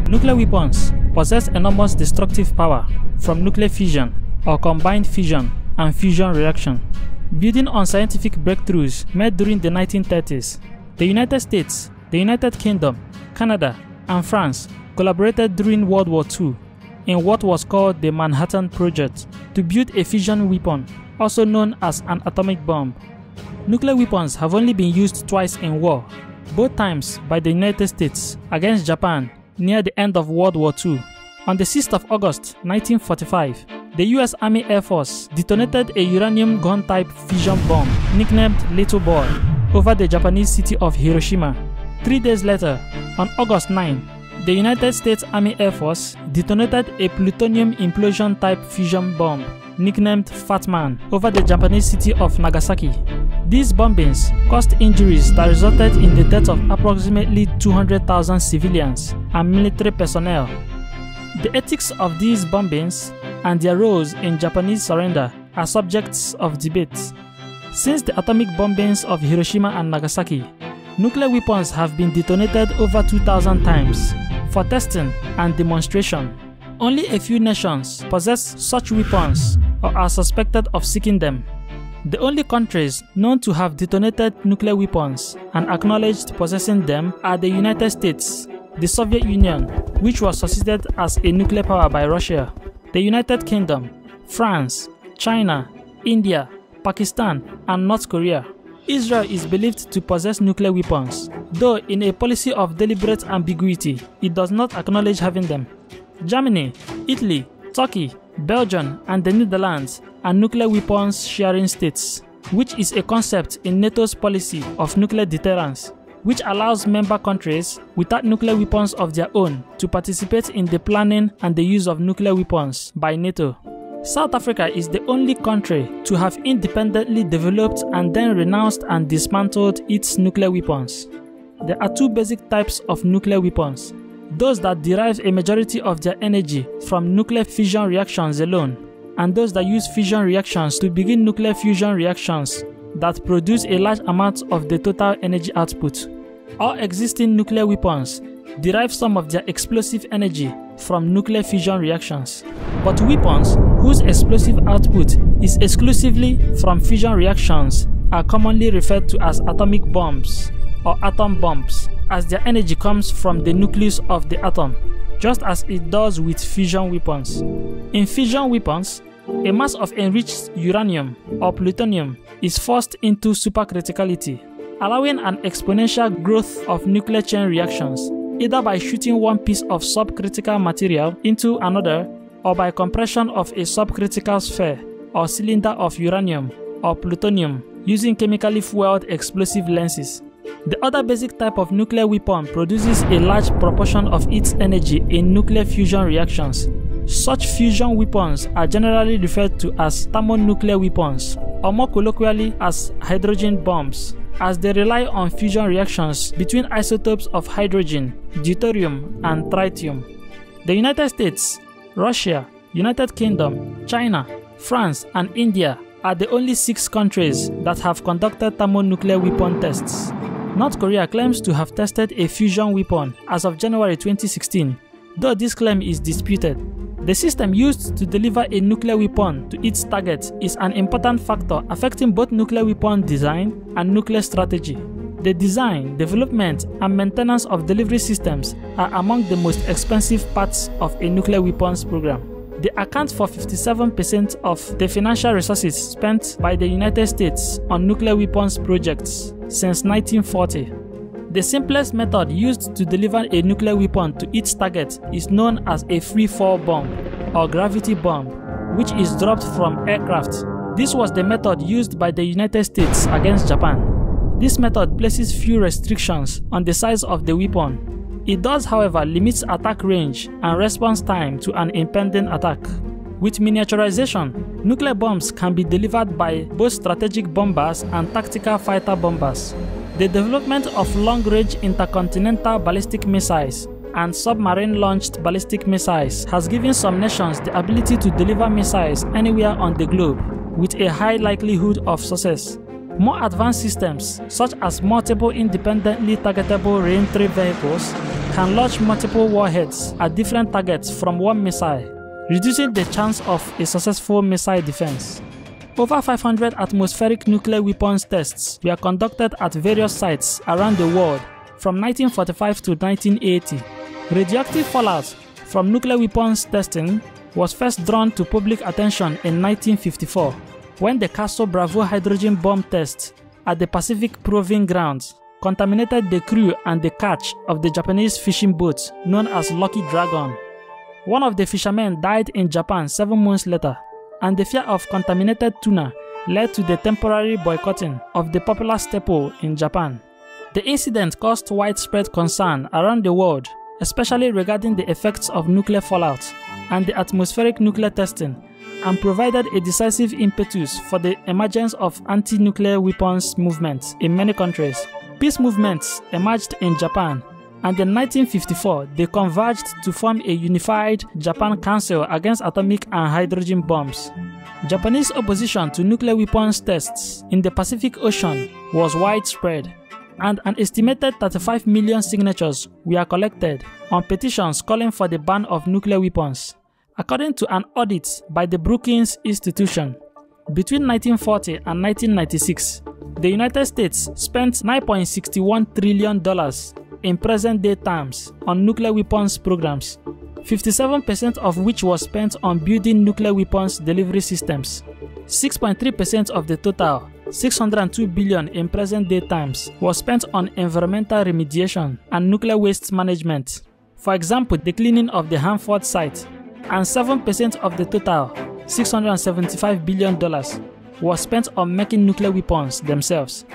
Nuclear weapons possess enormous destructive power from nuclear fission or combined fission and fusion reaction. Building on scientific breakthroughs made during the 1930s, the United States, the United Kingdom, Canada, and France collaborated during World War II in what was called the Manhattan Project to build a fission weapon, also known as an atomic bomb. Nuclear weapons have only been used twice in war, both times by the United States against Japan near the end of World War II. On the 6th of August 1945, the US Army Air Force detonated a uranium gun-type fission bomb nicknamed Little Boy over the Japanese city of Hiroshima. 3 days later, on August 9, the United States Army Air Force detonated a plutonium implosion-type fission bomb nicknamed Fat Man over the Japanese city of Nagasaki. These bombings caused injuries that resulted in the death of approximately 200,000 civilians and military personnel. The ethics of these bombings and their roles in Japanese surrender are subjects of debate. Since the atomic bombings of Hiroshima and Nagasaki, nuclear weapons have been detonated over 2,000 times for testing and demonstration. Only a few nations possess such weapons or are suspected of seeking them. The only countries known to have detonated nuclear weapons and acknowledged possessing them are the United States, the Soviet Union, which was succeeded as a nuclear power by Russia, the United Kingdom, France, China, India, Pakistan, and North Korea. Israel is believed to possess nuclear weapons, though in a policy of deliberate ambiguity, it does not acknowledge having them. Germany, Italy, Turkey, Belgium, and the Netherlands are nuclear weapons sharing states, which is a concept in NATO's policy of nuclear deterrence, which allows member countries without nuclear weapons of their own to participate in the planning and the use of nuclear weapons by NATO. South Africa is the only country to have independently developed and then renounced and dismantled its nuclear weapons. There are two basic types of nuclear weapons: those that derive a majority of their energy from nuclear fission reactions alone, and those that use fission reactions to begin nuclear fusion reactions that produce a large amount of the total energy output. All existing nuclear weapons derive some of their explosive energy from nuclear fission reactions, but weapons whose explosive output is exclusively from fission reactions are commonly referred to as atomic bombs or atom bombs, as their energy comes from the nucleus of the atom, just as it does with fission weapons. In fission weapons, a mass of enriched uranium or plutonium is forced into supercriticality, allowing an exponential growth of nuclear chain reactions, either by shooting one piece of subcritical material into another or by compression of a subcritical sphere or cylinder of uranium or plutonium using chemically fueled explosive lenses. The other basic type of nuclear weapon produces a large proportion of its energy in nuclear fusion reactions. Such fusion weapons are generally referred to as thermonuclear weapons, or more colloquially as hydrogen bombs, as they rely on fusion reactions between isotopes of hydrogen, deuterium, and tritium. The United States, Russia, United Kingdom, China, France, and India are the only 6 countries that have conducted thermonuclear weapon tests. North Korea claims to have tested a fusion weapon as of January 2016, though this claim is disputed. The system used to deliver a nuclear weapon to its target is an important factor affecting both nuclear weapon design and nuclear strategy. The design, development, and maintenance of delivery systems are among the most expensive parts of a nuclear weapons program. They account for 57% of the financial resources spent by the United States on nuclear weapons projects since 1940. The simplest method used to deliver a nuclear weapon to its target is known as a free-fall bomb or gravity bomb, which is dropped from aircraft. This was the method used by the United States against Japan. This method places few restrictions on the size of the weapon. It does, however, limit attack range and response time to an impending attack. With miniaturization, nuclear bombs can be delivered by both strategic bombers and tactical fighter bombers. The development of long-range intercontinental ballistic missiles and submarine-launched ballistic missiles has given some nations the ability to deliver missiles anywhere on the globe with a high likelihood of success. More advanced systems, such as multiple independently targetable re-entry vehicles, can launch multiple warheads at different targets from one missile, reducing the chance of a successful missile defense. Over 500 atmospheric nuclear weapons tests were conducted at various sites around the world from 1945 to 1980. Radioactive fallout from nuclear weapons testing was first drawn to public attention in 1954 when the Castle Bravo hydrogen bomb test at the Pacific Proving Grounds contaminated the crew and the catch of the Japanese fishing boat known as Lucky Dragon. One of the fishermen died in Japan 7 months later, and the fear of contaminated tuna led to the temporary boycotting of the popular staple in Japan. The incident caused widespread concern around the world, especially regarding the effects of nuclear fallout and the atmospheric nuclear testing, and provided a decisive impetus for the emergence of anti-nuclear weapons movements in many countries. Peace movements emerged in Japan, and in 1954 they converged to form a unified Japan Council against atomic and hydrogen bombs. Japanese opposition to nuclear weapons tests in the Pacific Ocean was widespread, and an estimated 35 million signatures were collected on petitions calling for the ban of nuclear weapons. According to an audit by the Brookings Institution, between 1940 and 1996, the United States spent $9.61 trillion in present-day terms on nuclear weapons programs, 57% of which was spent on building nuclear weapons delivery systems. 6.3% of the total, $602 billion in present-day terms, was spent on environmental remediation and nuclear waste management. For example, the cleaning of the Hanford site, and 7% of the total, $675 billion, was spent on making nuclear weapons themselves.